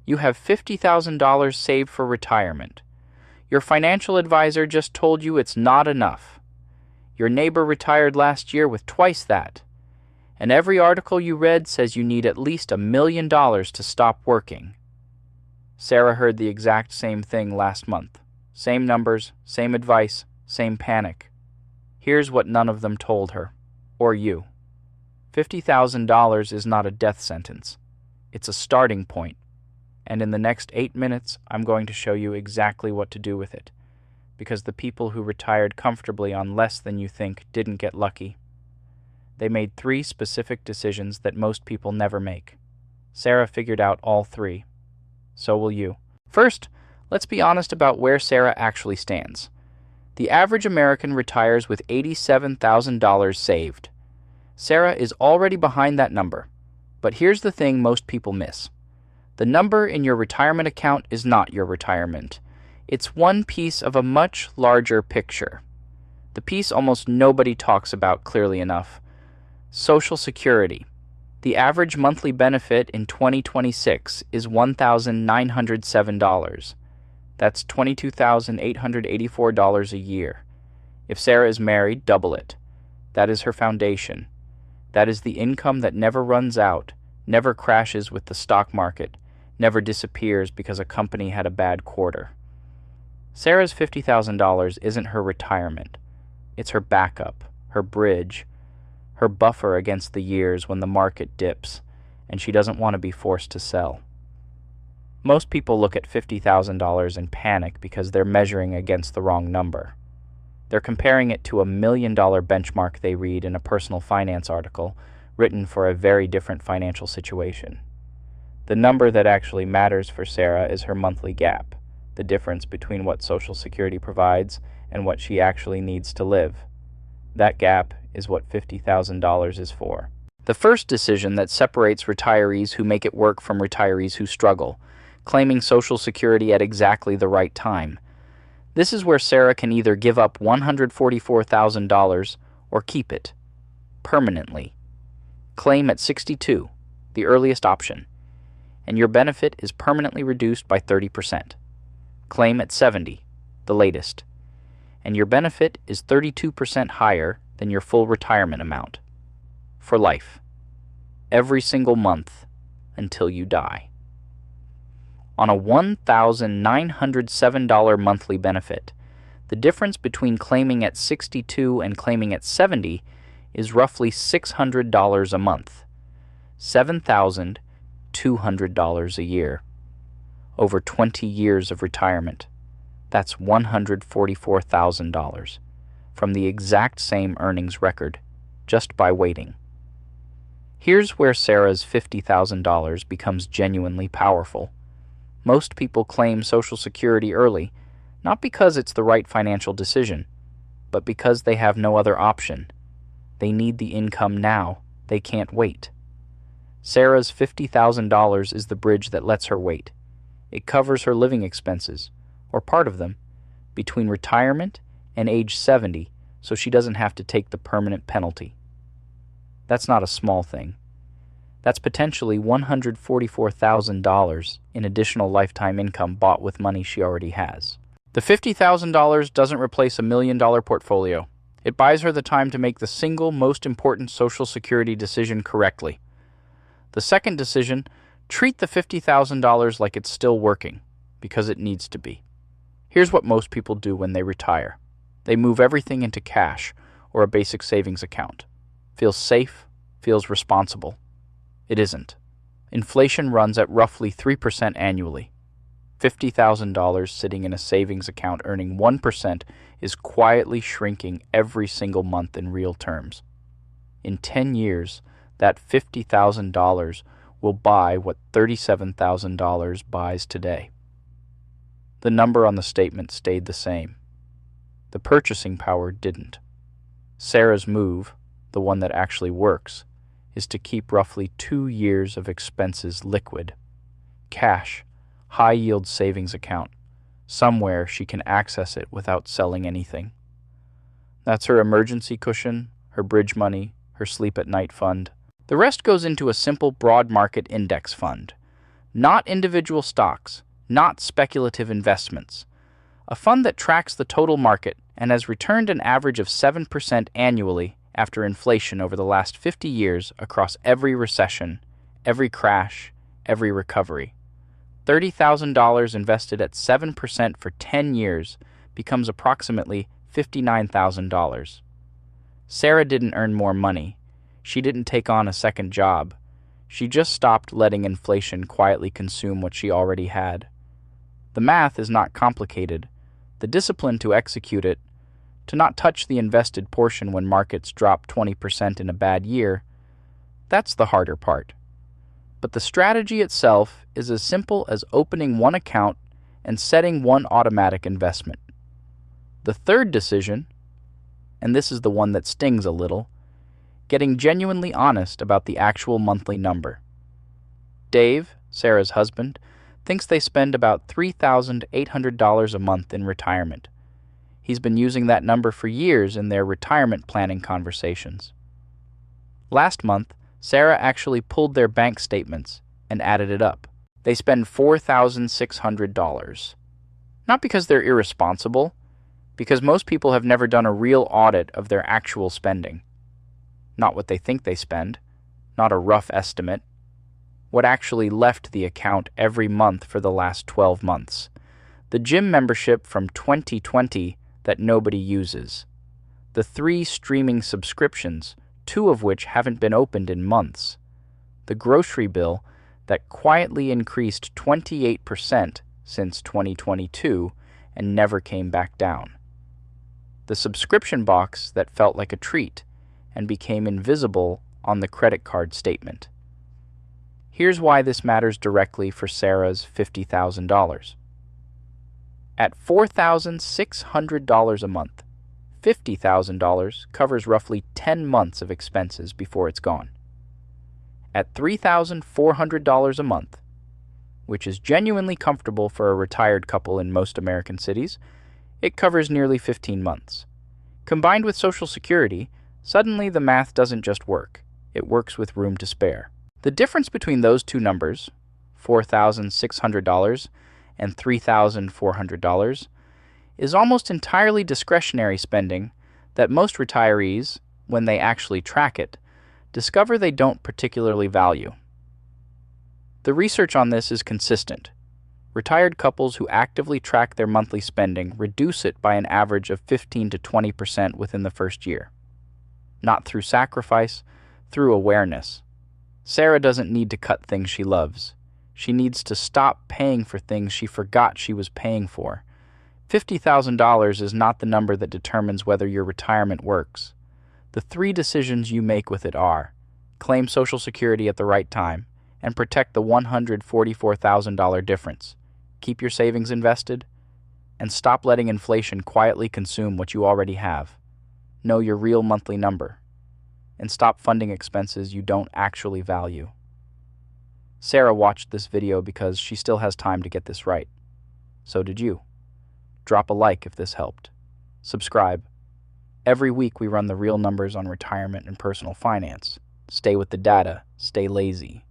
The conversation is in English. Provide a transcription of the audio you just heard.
You have $50,000 saved for retirement. Your financial advisor just told you it's not enough. Your neighbor retired last year with twice that. And every article you read says you need at least $1 million to stop working. Sarah heard the exact same thing last month. Same numbers, same advice, same panic. Here's what none of them told her, or you. $50,000 is not a death sentence. It's a starting point. And in the next 8 minutes, I'm going to show you exactly what to do with it. Because the people who retired comfortably on less than you think didn't get lucky. They made 3 specific decisions that most people never make. Sarah figured out all 3. So will you. First, let's be honest about where Sarah actually stands. The average American retires with $87,000 saved. Sarah is already behind that number. But here's the thing most people miss. The number in your retirement account is not your retirement. It's one piece of a much larger picture. The piece almost nobody talks about clearly enough. Social Security. The average monthly benefit in 2026 is $1,907. That's $22,884 a year. If Sarah is married, double it. That is her foundation. That is the income that never runs out, never crashes with the stock market, never disappears because a company had a bad quarter. Sarah's $50,000 isn't her retirement. It's her backup, her bridge, her buffer against the years when the market dips and she doesn't want to be forced to sell. Most people look at $50,000 and panic because they're measuring against the wrong number. They're comparing it to $1 million benchmark they read in a personal finance article written for a very different financial situation. The number that actually matters for Sarah is her monthly gap, the difference between what Social Security provides and what she actually needs to live. That gap is what $50,000 is for. The first decision that separates retirees who make it work from retirees who struggle, claiming Social Security at exactly the right time. This is where Sarah can either give up $144,000 or keep it permanently. Claim at 62, the earliest option, and your benefit is permanently reduced by 30%. Claim at 70, the latest, and your benefit is 32% higher than your full retirement amount. For life. Every single month until you die. On a $1,907 monthly benefit, the difference between claiming at 62 and claiming at 70 is roughly $600 a month. $7,200 a year. Over 20 years of retirement. That's $144,000 from the exact same earnings record, just by waiting. Here's where Sarah's $50,000 becomes genuinely powerful. Most people claim Social Security early, not because it's the right financial decision, but because they have no other option. They need the income now. They can't wait. Sarah's $50,000 is the bridge that lets her wait. It covers her living expenses, or part of them, between retirement and age 70, so she doesn't have to take the permanent penalty. That's not a small thing. That's potentially $144,000 in additional lifetime income bought with money she already has. The $50,000 doesn't replace $1 million portfolio. It buys her the time to make the single most important Social Security decision correctly. The second decision, treat the $50,000 like it's still working, because it needs to be. Here's what most people do when they retire. They move everything into cash or a basic savings account. Feels safe, feels responsible. It isn't. Inflation runs at roughly 3% annually. $50,000 sitting in a savings account earning 1% is quietly shrinking every single month in real terms. In 10 years, that $50,000 will buy what $37,000 buys today. The number on the statement stayed the same. The purchasing power didn't. Sarah's move, the one that actually works, is to keep roughly 2 years of expenses liquid. Cash, high-yield savings account, somewhere she can access it without selling anything. That's her emergency cushion, her bridge money, her sleep-at-night fund. The rest goes into a simple broad market index fund. Not individual stocks, not speculative investments. A fund that tracks the total market and has returned an average of 7% annually after inflation over the last 50 years across every recession, every crash, every recovery. $30,000 invested at 7% for 10 years becomes approximately $59,000. Sarah didn't earn more money. She didn't take on a second job. She just stopped letting inflation quietly consume what she already had. The math is not complicated. The discipline to execute it, to not touch the invested portion when markets drop 20% in a bad year, that's the harder part. But the strategy itself is as simple as opening one account and setting one automatic investment. The third decision, and this is the one that stings a little, getting genuinely honest about the actual monthly number. Dave, Sarah's husband, thinks they spend about $3,800 a month in retirement. He's been using that number for years in their retirement planning conversations. Last month, Sarah actually pulled their bank statements and added it up. They spend $4,600. Not because they're irresponsible, because most people have never done a real audit of their actual spending. Not what they think they spend, not a rough estimate. What actually left the account every month for the last 12 months. The gym membership from 2020 that nobody uses. The 3 streaming subscriptions, 2 of which haven't been opened in months. The grocery bill that quietly increased 28% since 2022 and never came back down. The subscription box that felt like a treat and became invisible on the credit card statement. Here's why this matters directly for Sarah's $50,000. At $4,600 a month, $50,000 covers roughly 10 months of expenses before it's gone. At $3,400 a month, which is genuinely comfortable for a retired couple in most American cities, it covers nearly 15 months. Combined with Social Security, suddenly the math doesn't just work, it works with room to spare. The difference between those two numbers, $4,600 and $3,400, is almost entirely discretionary spending that most retirees, when they actually track it, discover they don't particularly value. The research on this is consistent. Retired couples who actively track their monthly spending reduce it by an average of 15 to 20% within the first year. Not through sacrifice, through awareness. Sarah doesn't need to cut things she loves. She needs to stop paying for things she forgot she was paying for. $50,000 is not the number that determines whether your retirement works. The 3 decisions you make with it are: claim Social Security at the right time and protect the $144,000 difference, keep your savings invested, and stop letting inflation quietly consume what you already have. Know your real monthly number, and stop funding expenses you don't actually value. Sarah watched this video because she still has time to get this right. So did you. Drop a like if this helped. Subscribe. Every week we run the real numbers on retirement and personal finance. Stay with the data. Stay lazy.